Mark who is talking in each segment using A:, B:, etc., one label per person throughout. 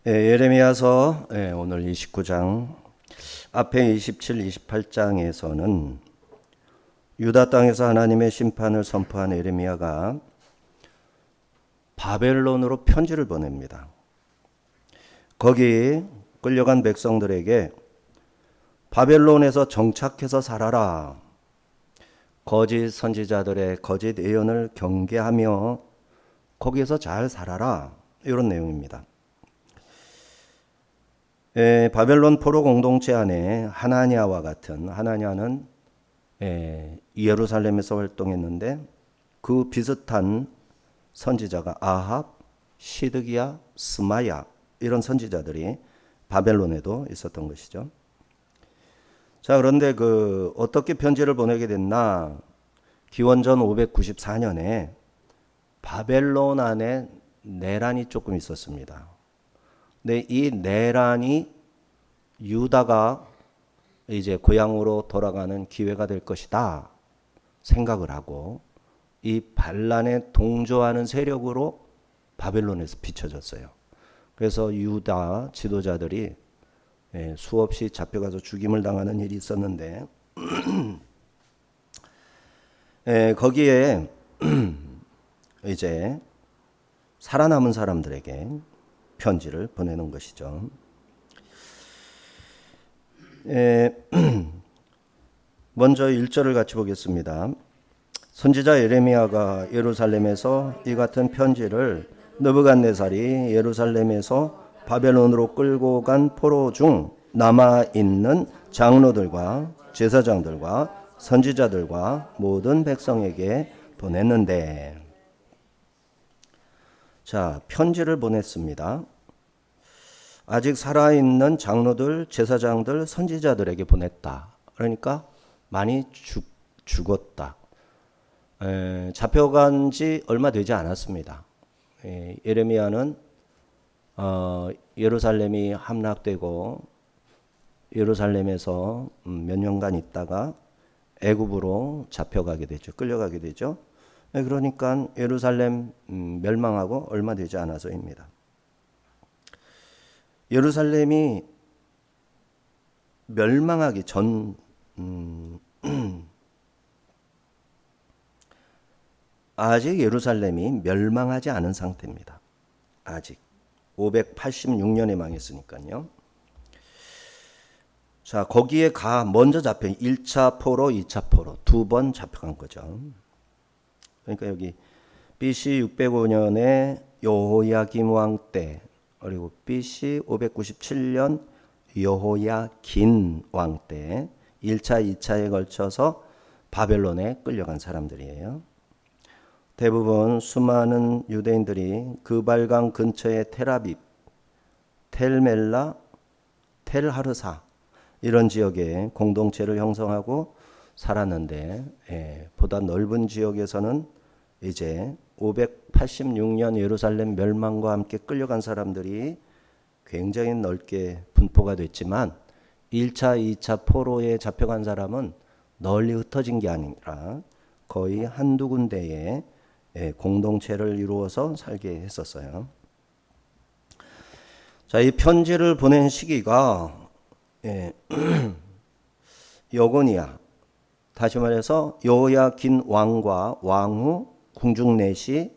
A: 예레미야서 오늘 29장 앞에 27, 28장에서는 유다 땅에서 하나님의 심판을 선포한 예레미야가 바벨론으로 편지를 보냅니다. 거기 끌려간 백성들에게 바벨론에서 정착해서 살아라. 거짓 선지자들의 거짓 예언을 경계하며 거기에서 잘 살아라. 이런 내용입니다. 바벨론 포로 공동체 안에 하나냐와 같은, 하나냐는 예루살렘에서 활동했는데 그 비슷한 선지자가 아합, 시드기야, 스마야 이런 선지자들이 바벨론에도 있었던 것이죠. 자, 그런데 어떻게 편지를 보내게 됐나? 기원전 594년에 바벨론 안에 내란이 조금 있었습니다. 근데 이 내란이 유다가 이제 고향으로 돌아가는 기회가 될 것이다 생각을 하고 이 반란에 동조하는 세력으로 바벨론에서 비춰졌어요. 그래서 유다 지도자들이 수없이 잡혀가서 죽임을 당하는 일이 있었는데 거기에 이제 살아남은 사람들에게 편지를 보내는 것이죠. 먼저 1절을 같이 보겠습니다. 선지자 예레미야가 예루살렘에서 이 같은 편지를 느부갓네살이 예루살렘에서 바벨론으로 끌고 간 포로 중 남아있는 장로들과 제사장들과 선지자들과 모든 백성에게 보냈는데, 자, 편지를 보냈습니다. 아직 살아있는 장로들, 제사장들, 선지자들에게 보냈다. 그러니까 많이 죽었다. 잡혀간 지 얼마 되지 않았습니다. 예레미야는 예루살렘이 함락되고 예루살렘에서 몇 년간 있다가 애굽으로 잡혀가게 되죠. 끌려가게 되죠. 그러니까 예루살렘 멸망하고 얼마 되지 않아서입니다. 예루살렘이 멸망하기 전 아직 예루살렘이 멸망하지 않은 상태입니다. 아직 586년에 망했으니까요. 자, 거기에 먼저 잡혀 1차 포로, 2차 포로 두 번 잡혀간 거죠. 그러니까 여기 BC 605년에 여호야김 왕 때, 그리고 BC 597년 여호야긴 왕 때 1차, 2차에 걸쳐서 바벨론에 끌려간 사람들이에요. 대부분 수많은 유대인들이 그발강 근처의 텔아빕, 텔멜라, 텔하르사 이런 지역에 공동체를 형성하고 살았는데 보다 넓은 지역에서는 이제 586년 예루살렘 멸망과 함께 끌려간 사람들이 굉장히 넓게 분포가 됐지만 1차, 2차 포로에 잡혀간 사람은 널리 흩어진 게 아니라 거의 한두 군데에 공동체를 이루어서 살게 했었어요. 자, 이 편지를 보낸 시기가 여고니아, 다시 말해서 여호야긴 왕과 왕후, 궁중내시,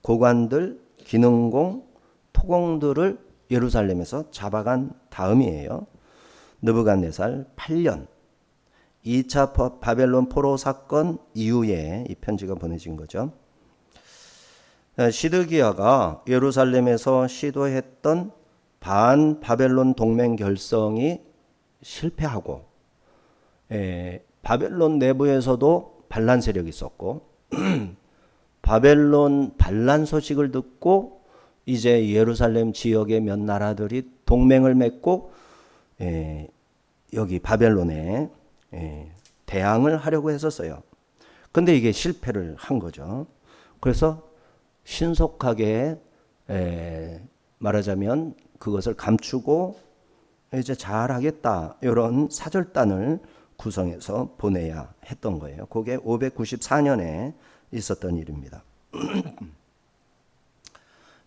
A: 고관들, 기능공, 토공들을 예루살렘에서 잡아간 다음이에요. 느부갓네살 8년 2차 바벨론 포로 사건 이후에 이 편지가 보내진 거죠. 시드기야가 예루살렘에서 시도했던 반 바벨론 동맹 결성이 실패하고 바벨론 내부에서도 반란 세력이 있었고 바벨론 반란 소식을 듣고 이제 예루살렘 지역의 몇 나라들이 동맹을 맺고 여기 바벨론에 대항을 하려고 했었어요. 근데 이게 실패를 한 거죠. 그래서 신속하게 말하자면 그것을 감추고 이제 잘하겠다 이런 사절단을 구성해서 보내야 했던 거예요. 그게 594년에 있었던 일입니다.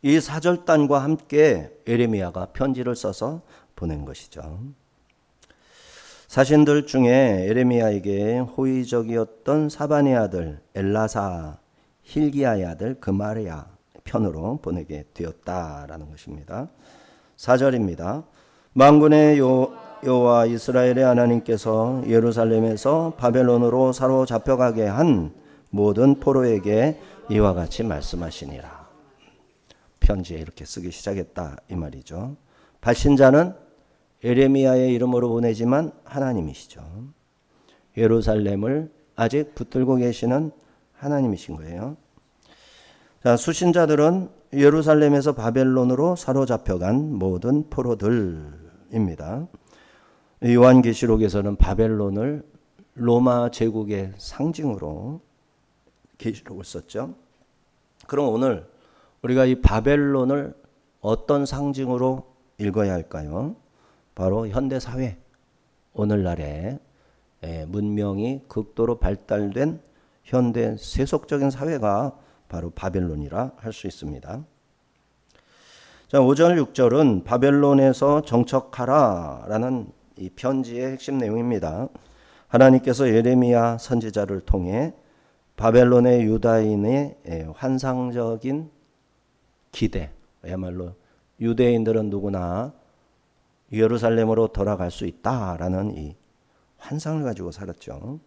A: 이 사절단과 함께 예레미야가 편지를 써서 보낸 것이죠. 사신들 중에 예레미야에게 호의적이었던 사반의 아들 엘라사, 힐기야의 아들 그마랴 편으로 보내게 되었다라는 것입니다. 4절입니다. 만군의 여호와 이스라엘의 하나님께서 예루살렘에서 바벨론으로 사로잡혀가게 한 모든 포로에게 이와 같이 말씀하시니라. 편지에 이렇게 쓰기 시작했다 이 말이죠. 발신자는 예레미야의 이름으로 보내지만 하나님이시죠. 예루살렘을 아직 붙들고 계시는 하나님이신 거예요. 자, 수신자들은 예루살렘에서 바벨론으로 사로잡혀간 모든 포로들입니다. 요한계시록에서는 바벨론을 로마 제국의 상징으로 계시록을 썼죠. 그럼 오늘 우리가 이 바벨론을 어떤 상징으로 읽어야 할까요? 바로 현대사회, 오늘날의 문명이 극도로 발달된 현대 세속적인 사회가 바로 바벨론이라 할 수 있습니다. 자, 5절 6절은 바벨론에서 정착하라라는 이 편지의 핵심 내용입니다. 하나님께서 예레미야 선지자를 통해 바벨론의 유다인의 환상적인 기대, 그야말로 유대인들은 누구나 예루살렘으로 돌아갈 수 있다라는 이 환상을 가지고 살았죠.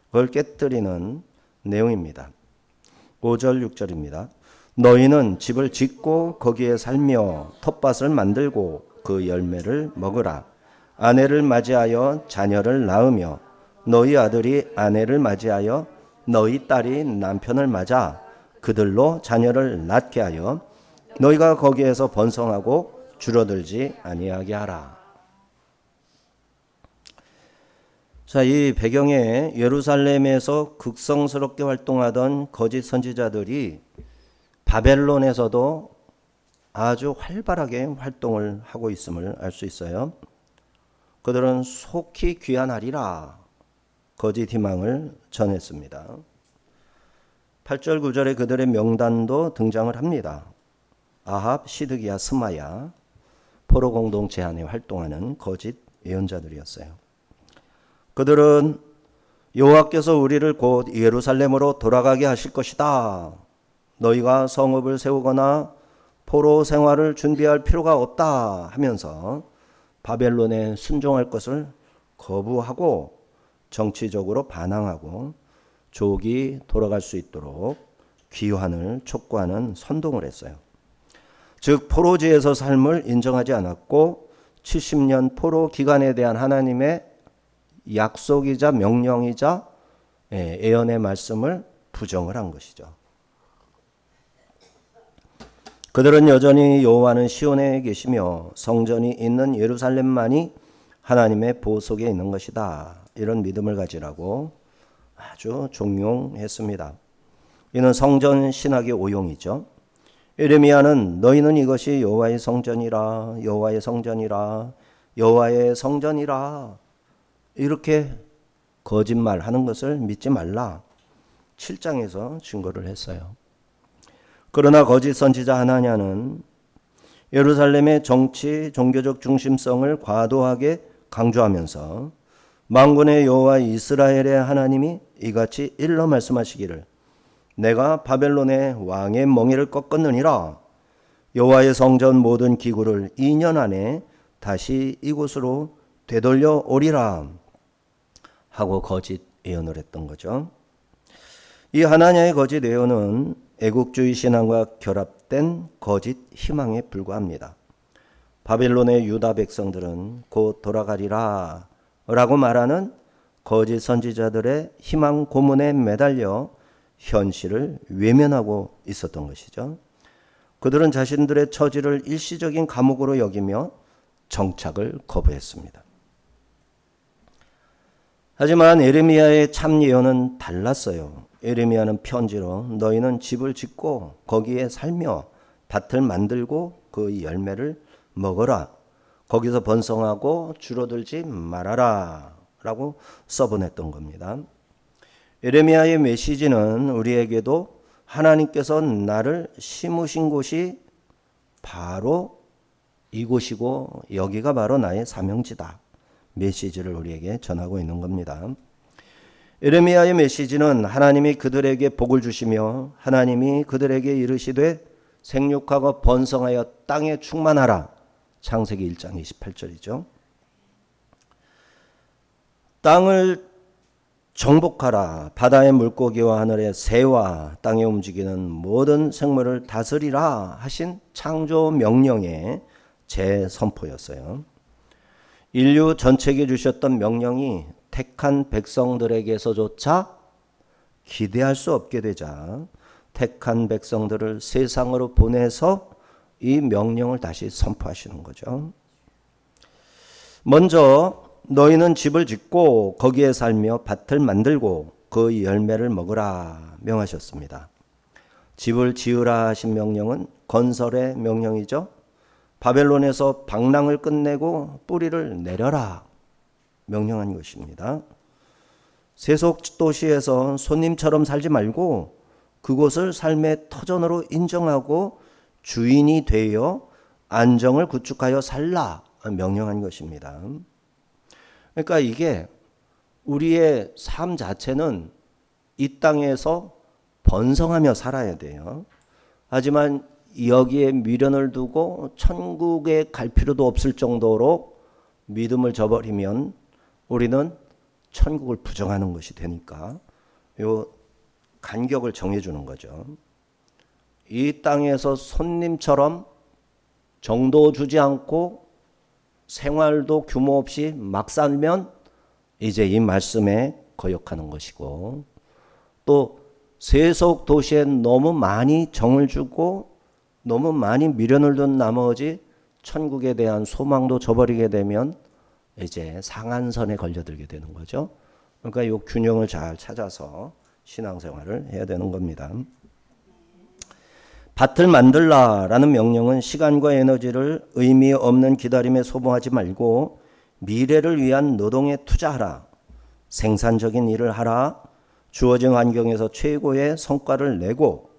A: 그걸 깨뜨리는 내용입니다. 5절 6절입니다. 너희는 집을 짓고 거기에 살며 텃밭을 만들고 그 열매를 먹으라. 아내를 맞이하여 자녀를 낳으며 너희 아들이 아내를 맞이하여 너희 딸이 남편을 맞아 그들로 자녀를 낳게 하여 너희가 거기에서 번성하고 줄어들지 아니하게 하라. 자, 이 배경에 예루살렘에서 극성스럽게 활동하던 거짓 선지자들이 바벨론에서도 아주 활발하게 활동을 하고 있음을 알 수 있어요. 그들은 속히 귀환하리라 거짓 희망을 전했습니다. 8절 9절에 그들의 명단도 등장을 합니다. 아합, 시드기야, 스마야, 포로 공동체 안에 활동하는 거짓 예언자들이었어요. 그들은 여호와께서 우리를 곧 예루살렘으로 돌아가게 하실 것이다. 너희가 성읍을 세우거나 포로 생활을 준비할 필요가 없다 하면서 바벨론에 순종할 것을 거부하고 정치적으로 반항하고 조기 돌아갈 수 있도록 귀환을 촉구하는 선동을 했어요. 즉 포로지에서 삶을 인정하지 않았고 70년 포로 기간에 대한 하나님의 약속이자 명령이자 예언의 말씀을 부정을 한 것이죠. 그들은 여전히 여호와는 시온에 계시며 성전이 있는 예루살렘만이 하나님의 보석에 있는 것이다. 이런 믿음을 가지라고 아주 종용했습니다. 이는 성전 신학의 오용이죠. 예레미야는 너희는 이것이 여호와의 성전이라 여호와의 성전이라 여호와의 성전이라 이렇게 거짓말하는 것을 믿지 말라 7장에서 증거를 했어요. 그러나 거짓 선지자 하나냐는 예루살렘의 정치, 종교적 중심성을 과도하게 강조하면서 만군의 여호와 이스라엘의 하나님이 이같이 일러 말씀하시기를 내가 바벨론의 왕의 멍에를 꺾었느니라 여호와의 성전 모든 기구를 2년 안에 다시 이곳으로 되돌려 오리라 하고 거짓 예언을 했던 거죠. 이 하나냐의 거짓 예언은 애국주의 신앙과 결합된 거짓 희망에 불과합니다. 바벨론의 유다 백성들은 곧 돌아가리라 라고 말하는 거짓 선지자들의 희망 고문에 매달려 현실을 외면하고 있었던 것이죠. 그들은 자신들의 처지를 일시적인 감옥으로 여기며 정착을 거부했습니다. 하지만 예레미야의 참 예언은 달랐어요. 예레미야는 편지로 너희는 집을 짓고 거기에 살며 밭을 만들고 그 열매를 먹어라. 거기서 번성하고 줄어들지 말아라 라고 써보냈던 겁니다. 예레미야의 메시지는 우리에게도 하나님께서 나를 심으신 곳이 바로 이곳이고 여기가 바로 나의 사명지다. 메시지를 우리에게 전하고 있는 겁니다. 예레미야의 메시지는 하나님이 그들에게 복을 주시며 하나님이 그들에게 이르시되 생육하고 번성하여 땅에 충만하라. 창세기 1장 28절이죠. 땅을 정복하라. 바다의 물고기와 하늘의 새와 땅에 움직이는 모든 생물을 다스리라 하신 창조 명령의 재선포였어요. 인류 전체에게 주셨던 명령이 택한 백성들에게서조차 기대할 수 없게 되자 택한 백성들을 세상으로 보내서 이 명령을 다시 선포하시는 거죠. 먼저 너희는 집을 짓고 거기에 살며 밭을 만들고 그 열매를 먹으라 명하셨습니다. 집을 지으라 하신 명령은 건설의 명령이죠. 바벨론에서 방랑을 끝내고 뿌리를 내려라 명령한 것입니다. 세속 도시에서 손님처럼 살지 말고 그곳을 삶의 터전으로 인정하고 주인이 되어 안정을 구축하여 살라 명령한 것입니다. 그러니까 이게 우리의 삶 자체는 이 땅에서 번성하며 살아야 돼요. 하지만 여기에 미련을 두고 천국에 갈 필요도 없을 정도로 믿음을 저버리면 우리는 천국을 부정하는 것이 되니까 요 간격을 정해주는 거죠. 이 땅에서 손님처럼 정도 주지 않고 생활도 규모 없이 막 살면 이제 이 말씀에 거역하는 것이고, 또 세속 도시에 너무 많이 정을 주고 너무 많이 미련을 둔 나머지 천국에 대한 소망도 저버리게 되면 이제 상한선에 걸려들게 되는 거죠. 그러니까 이 균형을 잘 찾아서 신앙생활을 해야 되는 겁니다. 밭을 만들라라는 명령은 시간과 에너지를 의미 없는 기다림에 소모하지 말고 미래를 위한 노동에 투자하라. 생산적인 일을 하라. 주어진 환경에서 최고의 성과를 내고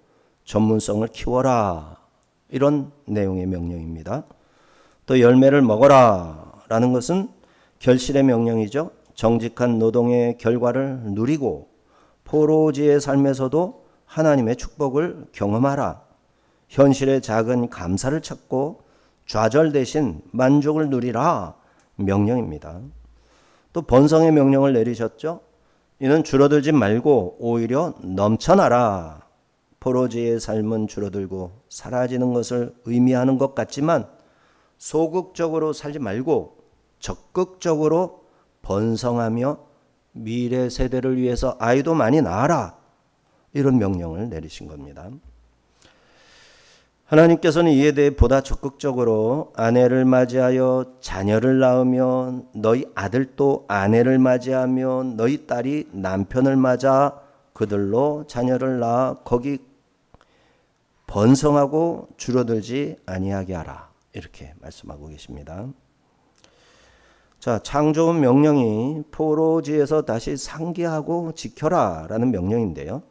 A: 전문성을 키워라. 이런 내용의 명령입니다. 또 열매를 먹어라 라는 것은 결실의 명령이죠. 정직한 노동의 결과를 누리고 포로지의 삶에서도 하나님의 축복을 경험하라. 현실의 작은 감사를 찾고 좌절 대신 만족을 누리라 명령입니다. 또 번성의 명령을 내리셨죠. 이는 줄어들지 말고 오히려 넘쳐나라. 포로지의 삶은 줄어들고 사라지는 것을 의미하는 것 같지만 소극적으로 살지 말고 적극적으로 번성하며 미래 세대를 위해서 아이도 많이 낳아라. 이런 명령을 내리신 겁니다. 하나님께서는 이에 대해 보다 적극적으로 아내를 맞이하여 자녀를 낳으면 너희 아들도 아내를 맞이하면 너희 딸이 남편을 맞아 그들로 자녀를 낳아 거기 번성하고 줄어들지 아니하게 하라. 이렇게 말씀하고 계십니다. 자, 창조원 명령이 포로지에서 다시 상기하고 지켜라 라는 명령인데요.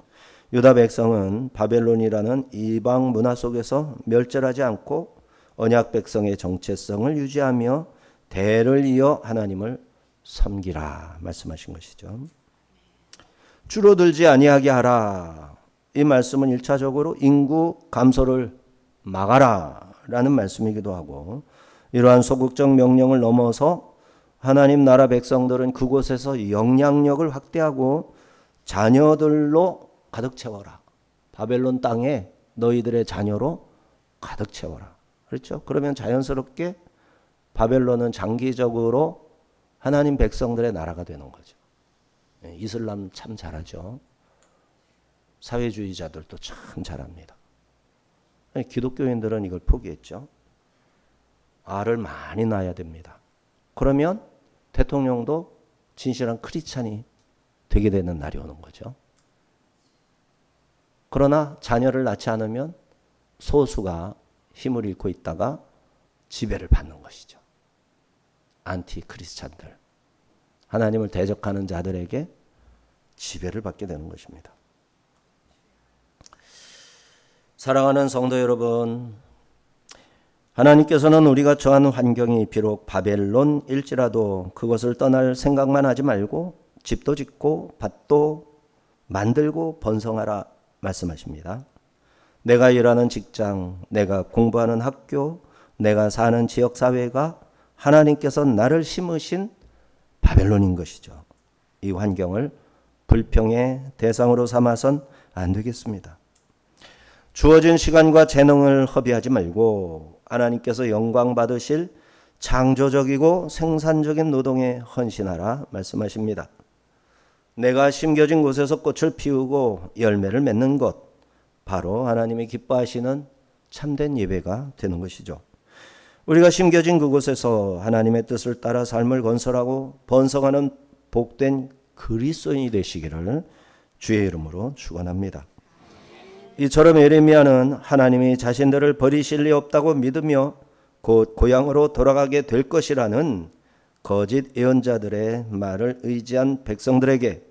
A: 유다 백성은 바벨론이라는 이방 문화 속에서 멸절하지 않고 언약 백성의 정체성을 유지하며 대를 이어 하나님을 섬기라 말씀하신 것이죠. 줄어들지 아니하게 하라. 이 말씀은 1차적으로 인구 감소를 막아라 라는 말씀이기도 하고, 이러한 소극적 명령을 넘어서 하나님 나라 백성들은 그곳에서 영향력을 확대하고 자녀들로 가득 채워라. 바벨론 땅에 너희들의 자녀로 가득 채워라. 그렇죠? 그러면 자연스럽게 바벨론은 장기적으로 하나님 백성들의 나라가 되는 거죠. 이슬람 참 잘하죠. 사회주의자들도 참 잘합니다. 기독교인들은 이걸 포기했죠. 알을 많이 낳아야 됩니다. 그러면 대통령도 진실한 크리스찬이 되게 되는 날이 오는 거죠. 그러나 자녀를 낳지 않으면 소수가 힘을 잃고 있다가 지배를 받는 것이죠. 안티 크리스찬들, 하나님을 대적하는 자들에게 지배를 받게 되는 것입니다. 사랑하는 성도 여러분, 하나님께서는 우리가 처한 환경이 비록 바벨론일지라도 그것을 떠날 생각만 하지 말고 집도 짓고 밭도 만들고 번성하라 말씀하십니다. 내가 일하는 직장, 내가 공부하는 학교, 내가 사는 지역사회가 하나님께서 나를 심으신 바벨론인 것이죠. 이 환경을 불평의 대상으로 삼아선 안 되겠습니다. 주어진 시간과 재능을 허비하지 말고 하나님께서 영광 받으실 창조적이고 생산적인 노동에 헌신하라 말씀하십니다. 내가 심겨진 곳에서 꽃을 피우고 열매를 맺는 것, 바로 하나님이 기뻐하시는 참된 예배가 되는 것이죠. 우리가 심겨진 그곳에서 하나님의 뜻을 따라 삶을 건설하고 번성하는 복된 그리스도인이 되시기를 주의 이름으로 축원합니다. 이처럼 예레미야는 하나님이 자신들을 버리실 리 없다고 믿으며 곧 고향으로 돌아가게 될 것이라는 거짓 예언자들의 말을 의지한 백성들에게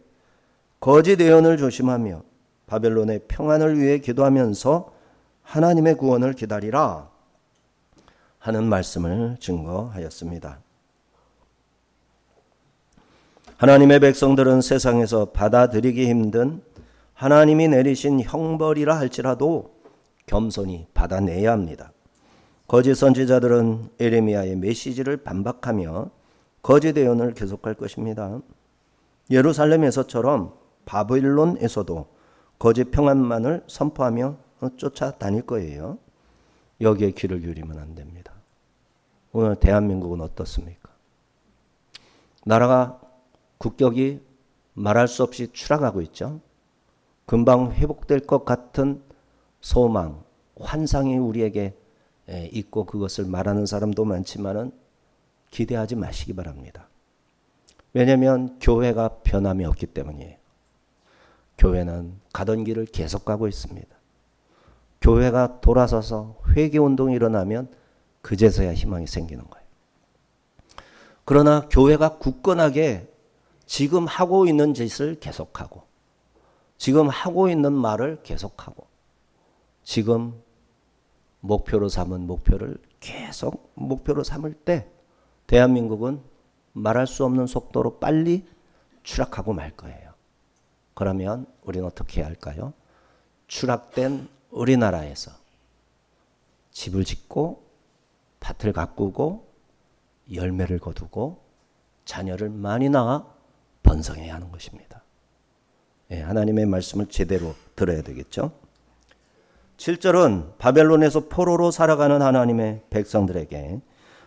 A: 거짓 예언을 조심하며 바벨론의 평안을 위해 기도하면서 하나님의 구원을 기다리라 하는 말씀을 증거하였습니다. 하나님의 백성들은 세상에서 받아들이기 힘든 하나님이 내리신 형벌이라 할지라도 겸손히 받아내야 합니다. 거짓 선지자들은 예레미야의 메시지를 반박하며 거짓 예언을 계속할 것입니다. 예루살렘에서처럼 바벨론에서도 거짓 평안만을 선포하며 쫓아다닐 거예요. 여기에 귀를 기울이면 안 됩니다. 오늘 대한민국은 어떻습니까? 나라가 국격이 말할 수 없이 추락하고 있죠. 금방 회복될 것 같은 소망, 환상이 우리에게 있고 그것을 말하는 사람도 많지만은 기대하지 마시기 바랍니다. 왜냐하면 교회가 변함이 없기 때문이에요. 교회는 가던 길을 계속 가고 있습니다. 교회가 돌아서서 회개운동이 일어나면 그제서야 희망이 생기는 거예요. 그러나 교회가 굳건하게 지금 하고 있는 짓을 계속하고 지금 하고 있는 말을 계속하고 지금 목표로 삼은 목표를 계속 목표로 삼을 때 대한민국은 말할 수 없는 속도로 빨리 추락하고 말 거예요. 그러면 우리는 어떻게 해야 할까요? 추락된 우리나라에서 집을 짓고 밭을 가꾸고 열매를 거두고 자녀를 많이 낳아 번성해야 하는 것입니다. 하나님의 말씀을 제대로 들어야 되겠죠. 7절은 바벨론에서 포로로 살아가는 하나님의 백성들에게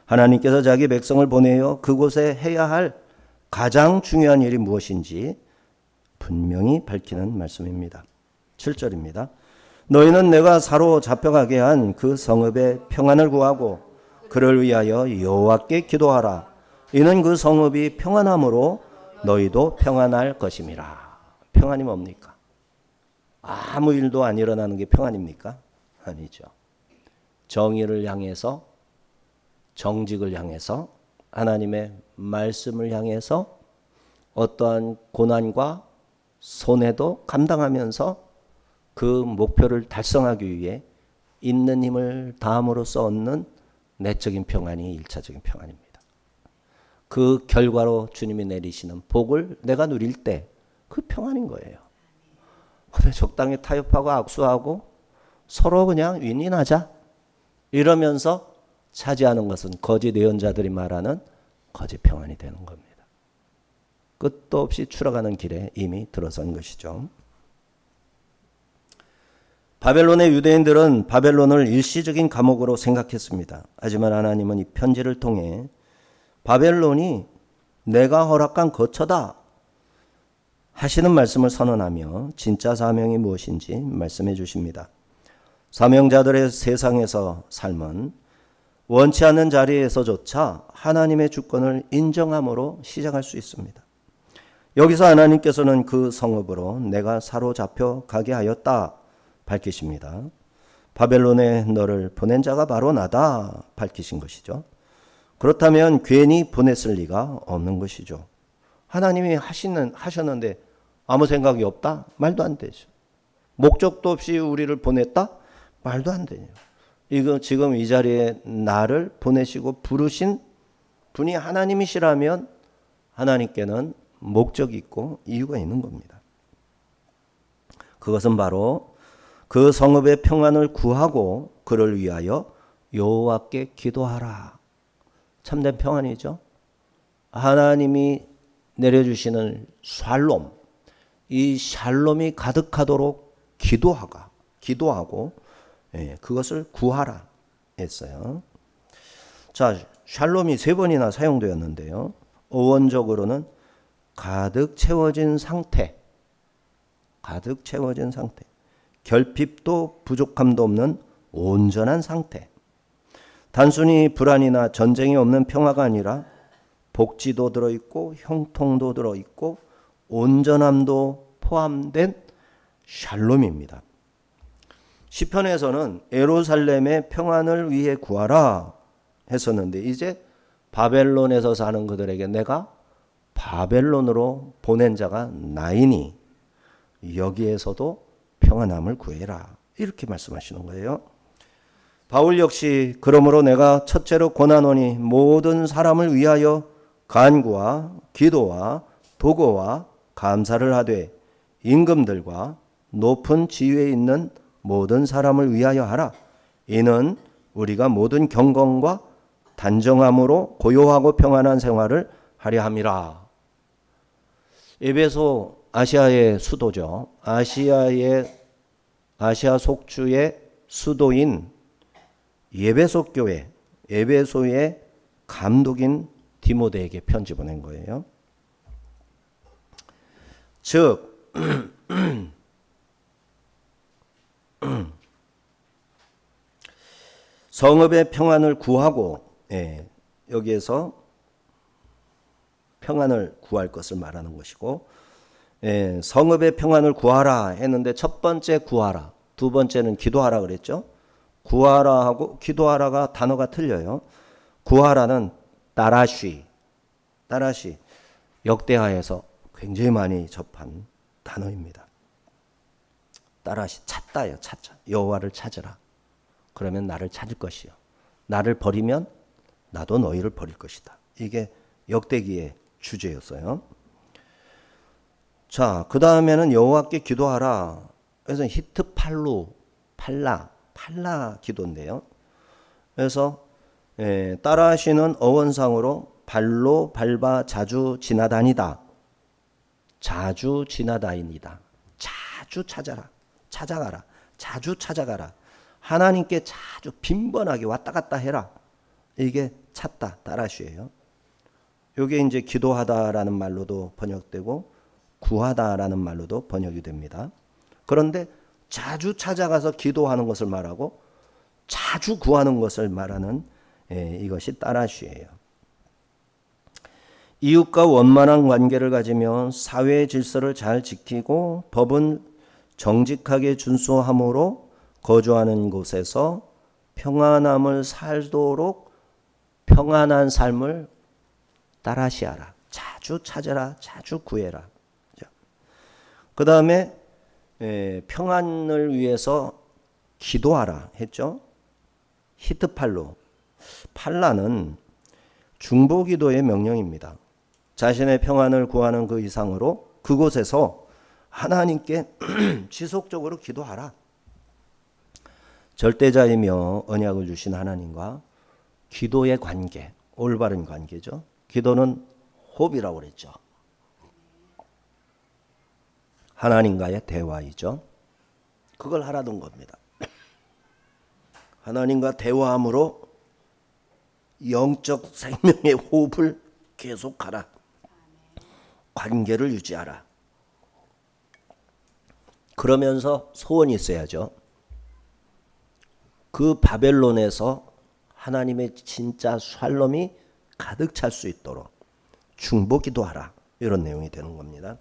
A: 하나님께서 자기 백성을 보내어 그곳에 해야 할 가장 중요한 일이 무엇인지 분명히 밝히는 말씀입니다. 7절입니다. 너희는 내가 사로잡혀가게 한 그 성읍의 평안을 구하고 그를 위하여 여호와께 기도하라. 이는 그 성읍이 평안함으로 너희도 평안할 것임이라. 평안이 뭡니까? 아무 일도 안 일어나는 게 평안입니까? 아니죠. 정의를 향해서, 정직을 향해서, 하나님의 말씀을 향해서 어떠한 고난과 손해도 감당하면서 그 목표를 달성하기 위해 있는 힘을 다함으로써 얻는 내적인 평안이 1차적인 평안입니다. 그 결과로 주님이 내리시는 복을 내가 누릴 때 그 평안인 거예요. 그래 적당히 타협하고 악수하고 서로 그냥 윈윈하자 이러면서 차지하는 것은 거짓 예언자들이 말하는 거짓 평안이 되는 겁니다. 끝도 없이 추락하는 길에 이미 들어선 것이죠. 바벨론의 유대인들은 바벨론을 일시적인 감옥으로 생각했습니다. 하지만 하나님은 이 편지를 통해 바벨론이 내가 허락한 거처다 하시는 말씀을 선언하며 진짜 사명이 무엇인지 말씀해 주십니다. 사명자들의 세상에서 삶은 원치 않는 자리에서조차 하나님의 주권을 인정함으로 시작할 수 있습니다. 여기서 하나님께서는 그 성읍으로 내가 사로잡혀 가게 하였다 밝히십니다. 바벨론에 너를 보낸 자가 바로 나다 밝히신 것이죠. 그렇다면 괜히 보냈을 리가 없는 것이죠. 하나님이 하셨는데 아무 생각이 없다? 말도 안 되죠. 목적도 없이 우리를 보냈다? 말도 안 되죠. 이거 지금 이 자리에 나를 보내시고 부르신 분이 하나님이시라면 하나님께는 목적이 있고 이유가 있는 겁니다. 그것은 바로 그 성읍의 평안을 구하고 그를 위하여 여호와께 기도하라. 참된 평안이죠. 하나님이 내려주시는 샬롬, 이 샬롬이 가득하도록 기도하고 그것을 구하라 했어요. 자, 샬롬이 3번이나 사용되었는데요. 어원적으로는 가득 채워진 상태, 결핍도 부족함도 없는 온전한 상태. 단순히 불안이나 전쟁이 없는 평화가 아니라 복지도 들어있고 형통도 들어있고 온전함도 포함된 샬롬입니다. 시편에서는 예루살렘의 평안을 위해 구하라 했었는데 이제 바벨론에서 사는 그들에게 내가 바벨론으로 보낸 자가 나이니 여기에서도 평안함을 구해라 이렇게 말씀하시는 거예요. 바울 역시 그러므로 내가 첫째로 권하노니 모든 사람을 위하여 간구와 기도와 도고와 감사를 하되 임금들과 높은 지위에 있는 모든 사람을 위하여 하라. 이는 우리가 모든 경건과 단정함으로 고요하고 평안한 생활을 하려 함이라. 에베소 아시아의 수도죠. 아시아 속주의 수도인 에베소 교회, 에베소의 감독인 디모데에게 편지 보낸 거예요. 즉 성읍의 평안을 구하고 여기에서 평안을 구할 것을 말하는 것이고 성읍의 평안을 구하라 했는데 첫 번째 구하라, 두 번째는 기도하라 그랬죠. 구하라 하고 기도하라가 단어가 틀려요. 구하라는 따라쉬 역대하에서 굉장히 많이 접한 단어입니다. 따라쉬 찾다요. 찾자. 여호와를 찾으라. 그러면 나를 찾을 것이요. 나를 버리면 나도 너희를 버릴 것이다. 이게 역대기의 주제였어요. 자, 그 다음에는 여호와께 기도하라. 그래서 히트 팔라 기도인데요. 그래서 따라하시는 어원상으로 발로 밟아 자주 지나다니다. 자주 찾아가라. 자주 찾아가라. 하나님께 자주 빈번하게 왔다 갔다 해라. 이게 찾다, 따라쉬예요. 이게 이제 기도하다라는 말로도 번역되고 구하다라는 말로도 번역이 됩니다. 그런데 자주 찾아가서 기도하는 것을 말하고 자주 구하는 것을 말하는 이것이 따라쉬예요. 이웃과 원만한 관계를 가지며 사회 질서를 잘 지키고 법은 정직하게 준수함으로 거주하는 곳에서 평안함을 살도록 평안한 삶을 따라시하라. 자주 찾아라. 자주 구해라. 그 다음에 평안을 위해서 기도하라 했죠. 히트팔로. 팔라는 중보기도의 명령입니다. 자신의 평안을 구하는 그 이상으로 그곳에서 하나님께 지속적으로 기도하라. 절대자이며 언약을 주신 하나님과 기도의 관계, 올바른 관계죠. 기도는 호흡이라고 그랬죠. 하나님과의 대화이죠. 그걸 하라던 겁니다. 하나님과 대화함으로 영적 생명의 호흡을 계속하라. 관계를 유지하라. 그러면서 소원이 있어야죠. 그 바벨론에서 하나님의 진짜 샬롬이 가득 찰 수 있도록 중보기도하라. 이런 내용이 되는 겁니다.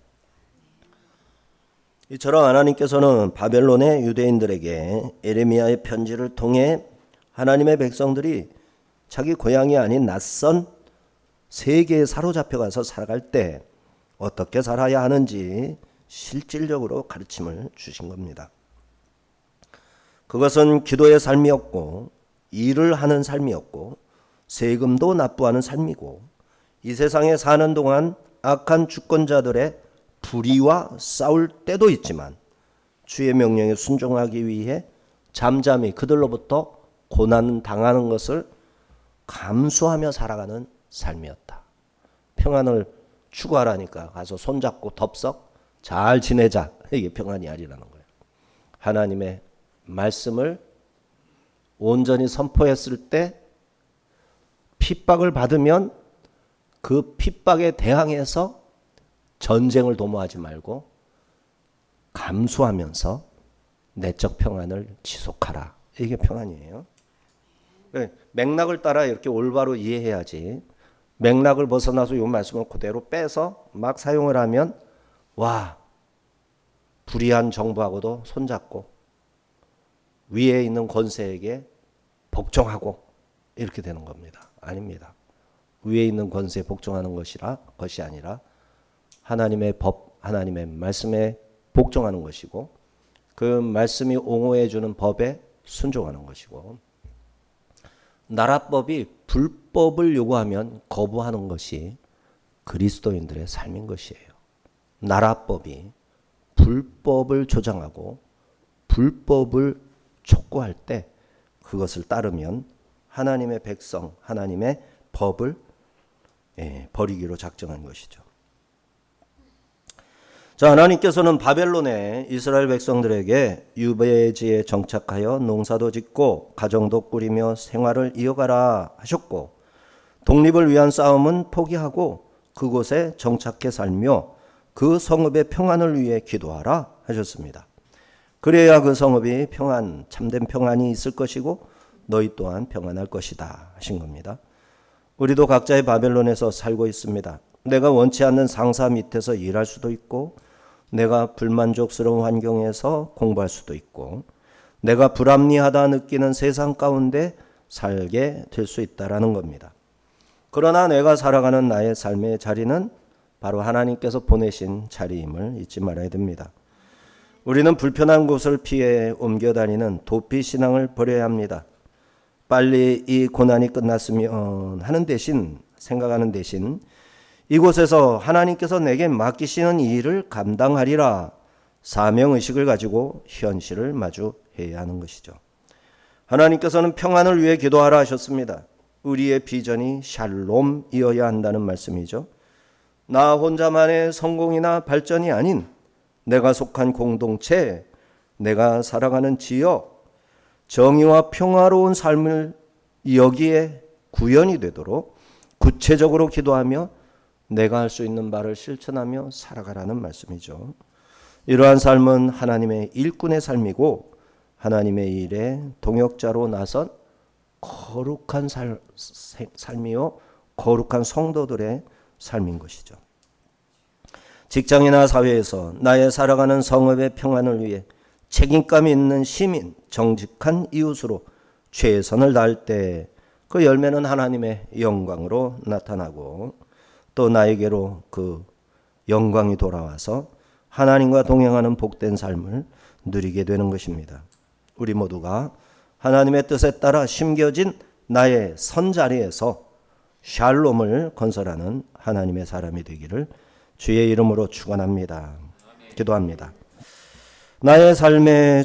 A: 이처럼 하나님께서는 바벨론의 유대인들에게 에레미야의 편지를 통해 하나님의 백성들이 자기 고향이 아닌 낯선 세계에 사로잡혀가서 살아갈 때 어떻게 살아야 하는지 실질적으로 가르침을 주신 겁니다. 그것은 기도의 삶이었고 일을 하는 삶이었고 세금도 납부하는 삶이고 이 세상에 사는 동안 악한 주권자들의 불의와 싸울 때도 있지만 주의 명령에 순종하기 위해 잠잠히 그들로부터 고난 당하는 것을 감수하며 살아가는 삶이었다. 평안을 추구하라니까 가서 손잡고 덥석 잘 지내자. 이게 평안이 아니라는 거예요. 하나님의 말씀을 온전히 선포했을 때 핍박을 받으면 그 핍박에 대항해서 전쟁을 도모하지 말고 감수하면서 내적 평안을 지속하라. 이게 평안이에요. 맥락을 따라 이렇게 올바로 이해해야지. 맥락을 벗어나서 이 말씀을 그대로 빼서 막 사용을 하면 와, 불의한 정부하고도 손잡고 위에 있는 권세에게 복종하고 이렇게 되는 겁니다. 아닙니다. 위에 있는 권세에 복종하는 것이 아니라 하나님의 법, 하나님의 말씀에 복종하는 것이고 그 말씀이 옹호해 주는 법에 순종하는 것이고 나라법이 불법을 요구하면 거부하는 것이 그리스도인들의 삶인 것이에요. 나라법이 불법을 조장하고 불법을 촉구할 때 그것을 따르면 하나님의 백성, 하나님의 법을 버리기로 작정한 것이죠. 자, 하나님께서는 바벨론의 이스라엘 백성들에게 유배지에 정착하여 농사도 짓고 가정도 꾸리며 생활을 이어가라 하셨고 독립을 위한 싸움은 포기하고 그곳에 정착해 살며 그 성읍의 평안을 위해 기도하라 하셨습니다. 그래야 그 성읍이 평안, 참된 평안이 있을 것이고 너희 또한 평안할 것이다 하신 겁니다. 우리도 각자의 바벨론에서 살고 있습니다. 내가 원치 않는 상사 밑에서 일할 수도 있고 내가 불만족스러운 환경에서 공부할 수도 있고 내가 불합리하다 느끼는 세상 가운데 살게 될 수 있다라는 겁니다. 그러나 내가 살아가는 나의 삶의 자리는 바로 하나님께서 보내신 자리임을 잊지 말아야 됩니다. 우리는 불편한 곳을 피해 옮겨다니는 도피신앙을 버려야 합니다. 빨리 이 고난이 끝났으면 하는 대신 생각하는 대신 이곳에서 하나님께서 내게 맡기시는 이 일을 감당하리라 사명의식을 가지고 현실을 마주해야 하는 것이죠. 하나님께서는 평안을 위해 기도하라 하셨습니다. 우리의 비전이 샬롬이어야 한다는 말씀이죠. 나 혼자만의 성공이나 발전이 아닌 내가 속한 공동체, 내가 살아가는 지역, 정의와 평화로운 삶을 여기에 구현이 되도록 구체적으로 기도하며 내가 할 수 있는 바를 실천하며 살아가라는 말씀이죠. 이러한 삶은 하나님의 일꾼의 삶이고 하나님의 일에 동역자로 나선 거룩한 삶이요 거룩한 성도들의 삶인 것이죠. 직장이나 사회에서 나의 살아가는 성읍의 평안을 위해 책임감 있는 시민, 정직한 이웃으로 최선을 다할 때 그 열매는 하나님의 영광으로 나타나고 또 나에게로 그 영광이 돌아와서 하나님과 동행하는 복된 삶을 누리게 되는 것입니다. 우리 모두가 하나님의 뜻에 따라 심겨진 나의 선자리에서 샬롬을 건설하는 하나님의 사람이 되기를 주의 이름으로 축원합니다. 기도합니다. 나의 삶의